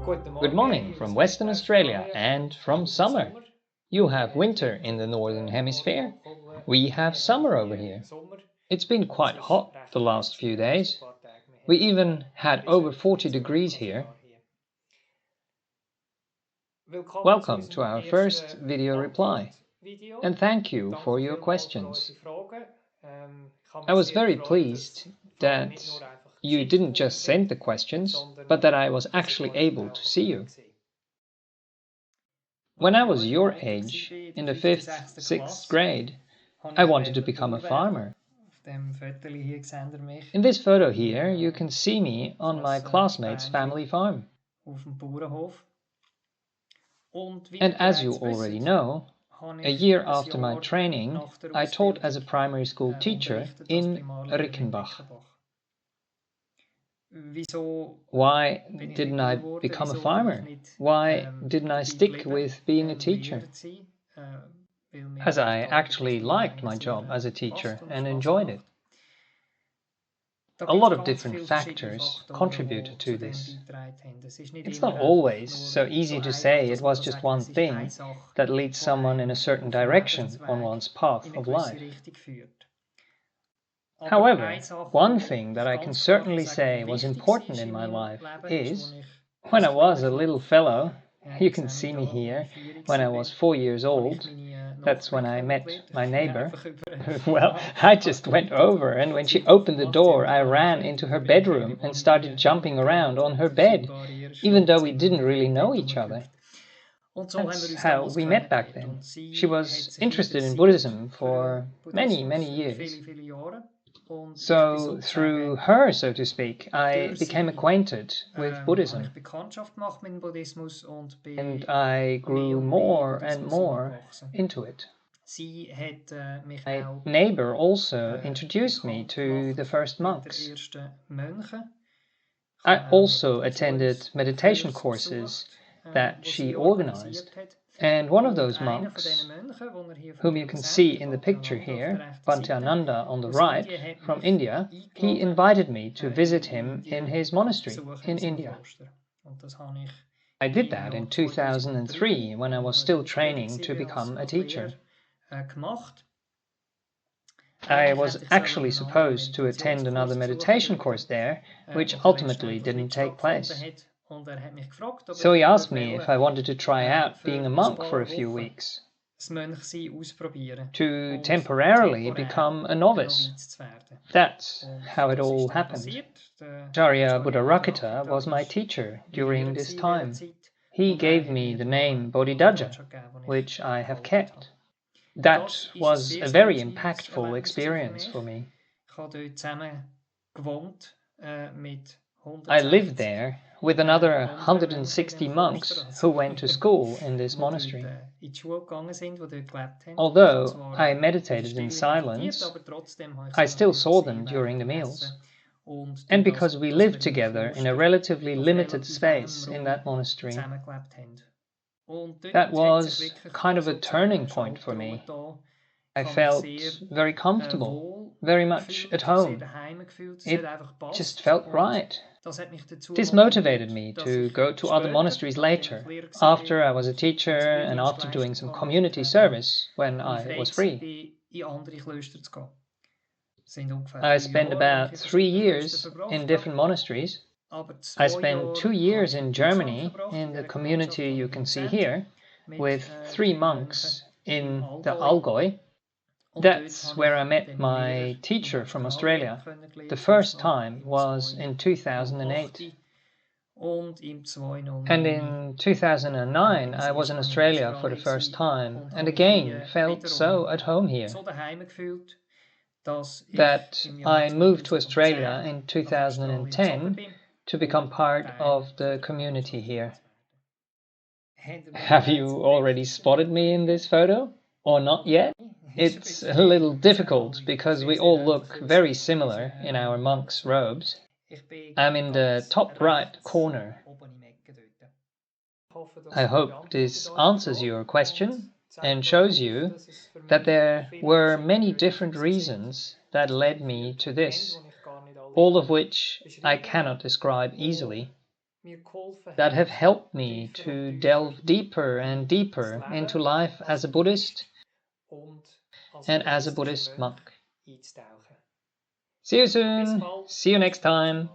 Good morning from Western Australia and from summer. You have winter in the Northern Hemisphere. We have summer over here. It's been quite hot the last few days. We even had over 40 degrees here. Welcome to our first video reply, and thank you for your questions. I was very pleased that you didn't just send the questions, but that I was actually able to see you. When I was your age, in the 5th, 6th grade, I wanted to become a farmer. In this photo here, you can see me on my classmate's family farm. And as you already know, a year after my training, I taught as a primary school teacher in Rickenbach. Why didn't I become a farmer? Why didn't I stick with being a teacher? As I actually liked my job as a teacher and enjoyed it. A lot of different factors contributed to this. It's not always so easy to say it was just one thing that leads someone in a certain direction on one's path of life. However, one thing that I can certainly say was important in my life is, when I was a little fellow, you can see me here, when I was 4 years old, that's when I met my neighbor. Well, I just went over, and when she opened the door, I ran into her bedroom and started jumping around on her bed, even though we didn't really know each other. That's how we met back then. She was interested in Buddhism for many, many years. So, through her, so to speak, I became acquainted with Buddhism. And I grew more and more into it. My neighbor also introduced me to the first monks. I also attended meditation courses that she organized. And one of those monks, whom you can see in the picture here, Bhante on the right, from India, he invited me to visit him in his monastery in India. I did that in 2003 when I was still training to become a teacher. I was actually supposed to attend another meditation course there, which ultimately didn't take place. So he asked me if I wanted to try out being a monk for a few weeks, to temporarily become a novice. That's how it all happened. Acharya Buddha was my teacher during this time. He gave me the name Bodhidhaja, which I have kept. That was a very impactful experience for me. I lived there with another 160 monks who went to school in this monastery. Although I meditated in silence, I still saw them during the meals. And because we lived together in a relatively limited space in that monastery, that was kind of a turning point for me. I felt very comfortable, very much at home. It just felt right. This motivated me to go to other monasteries later, after I was a teacher and after doing some community service when I was free. I spent about 3 years in different monasteries. I spent 2 years in Germany in the community you can see here, with 3 monks in the Allgäu. That's where I met my teacher from Australia. The first time was in 2008. And in 2009 I was in Australia for the first time and again felt so at home here that I moved to Australia in 2010 to become part of the community here. Have you already spotted me in this photo? Or not yet? It's a little difficult because we all look very similar in our monk's robes. I'm in the top right corner. I hope this answers your question and shows you that there were many different reasons that led me to this, all of which I cannot describe easily. that have helped me to delve deeper and deeper into life as a Buddhist and as a Buddhist monk. See you soon. See you next time.